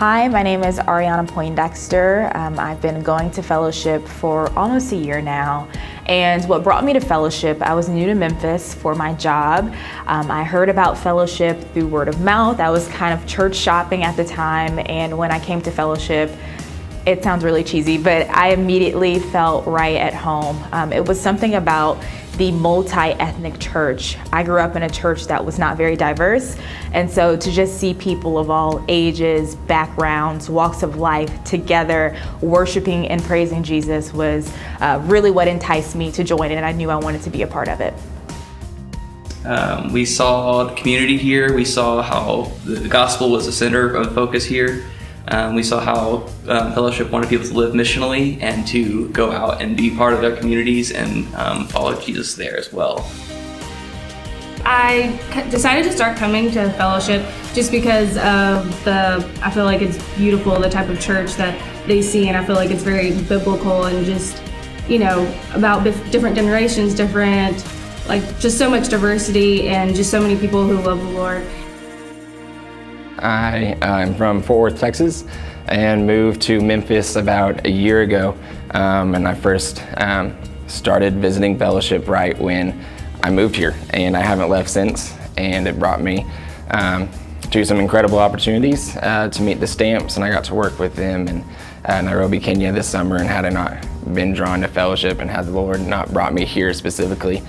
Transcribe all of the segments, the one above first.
Hi, my name is Arianna Poindexter. I've been going to fellowship for almost a year now. And what brought me to fellowship, I was new to Memphis for my job. I heard about fellowship through word of mouth. I was kind of church shopping at the time. And when I came to fellowship, it sounds really cheesy, but I immediately felt right at home. It was something about the multi-ethnic church. I grew up in a church that was not very diverse, and so to just see people of all ages, backgrounds, walks of life together worshiping and praising Jesus was really what enticed me to join, and I knew I wanted to be a part of it. We saw the community here. We saw how the gospel was the center of focus here. We saw how fellowship wanted people to live missionally and to go out and be part of their communities and follow Jesus there as well. I decided to start coming to fellowship just because of I feel like it's beautiful, the type of church that they see, and I feel like it's very biblical and just, about different generations, just so much diversity and just so many people who love the Lord. I'm from Fort Worth, Texas, and moved to Memphis about a year ago. And I first started visiting fellowship right when I moved here, and I haven't left since. And it brought me to some incredible opportunities to meet the Stamps, and I got to work with them in Nairobi, Kenya this summer. And had I not been drawn to fellowship and had the Lord not brought me here specifically,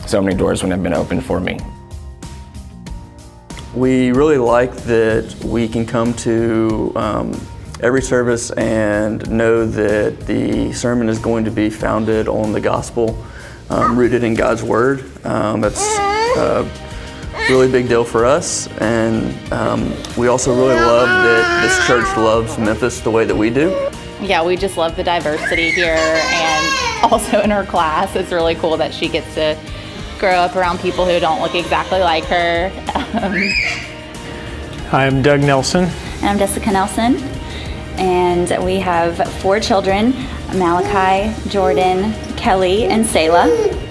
so many doors wouldn't have been open for me. We really like that we can come to every service and know that the sermon is going to be founded on the gospel, rooted in God's word. That's a really big deal for us, and we also really love that this church loves Memphis the way that we do. Yeah, we just love the diversity here, and also in her class, it's really cool that she gets to grow up around people who don't look exactly like her. I'm Doug Nelson. And I'm Jessica Nelson. And we have 4 children, Malachi, Jordan, Kelly, and Selah.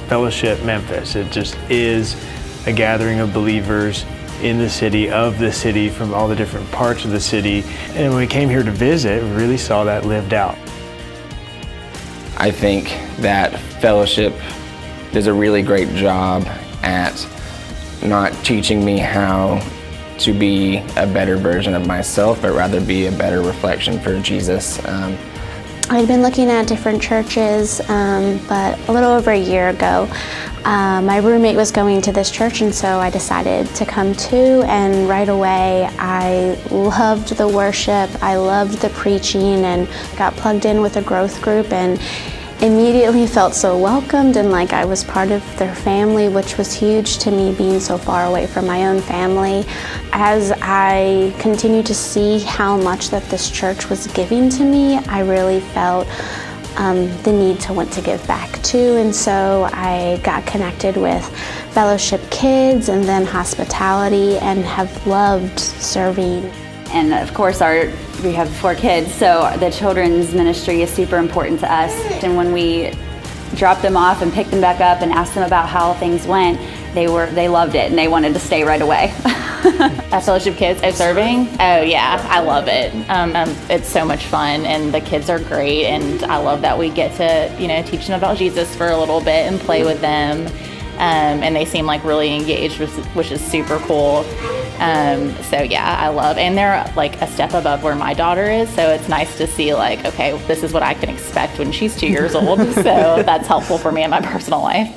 Fellowship Memphis, it just is a gathering of believers in the city, of the city, from all the different parts of the city. And when we came here to visit, we really saw that lived out. I think that fellowship does a really great job at not teaching me how to be a better version of myself, but rather be a better reflection for Jesus. I'd been looking at different churches, but a little over a year ago, my roommate was going to this church, and so I decided to come too, and right away I loved the worship, I loved the preaching, and got plugged in with a growth group, and immediately felt so welcomed and like I was part of their family, which was huge to me, being so far away from my own family. As I continued to see how much that this church was giving to me, I really felt the need to want to give back too, and so I got connected with Fellowship Kids and then Hospitality, and have loved serving. And of course we have 4 kids, so the children's ministry is super important to us. And when we dropped them off and picked them back up and asked them about how things went, they loved it and they wanted to stay right away. At Fellowship Kids, serving? Oh yeah, I love it. It's so much fun, and the kids are great, and I love that we get to teach them about Jesus for a little bit and play with them. And they seem like really engaged, which is super cool. So yeah, I love, and they're like a step above where my daughter is, so it's nice to see like, okay, this is what I can expect when she's 2 years old, so that's helpful for me in my personal life.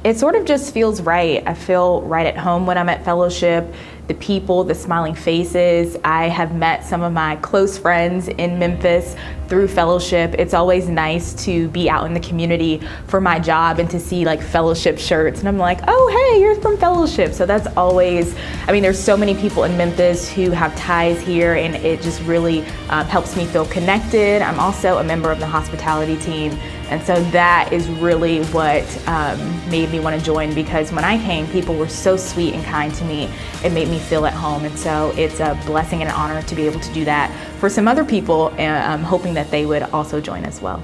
It sort of just feels right. I feel right at home when I'm at fellowship. The people, the smiling faces. I have met some of my close friends in Memphis through fellowship. It's always nice to be out in the community for my job and to see like fellowship shirts. And I'm like, oh, hey, you're from fellowship. So that's always, there's so many people in Memphis who have ties here, and it just really helps me feel connected. I'm also a member of the hospitality team. And so that is really what made me want to join, because when I came, people were so sweet and kind to me. It made me feel at home, and so it's a blessing and an honor to be able to do that for some other people, hoping that they would also join as well.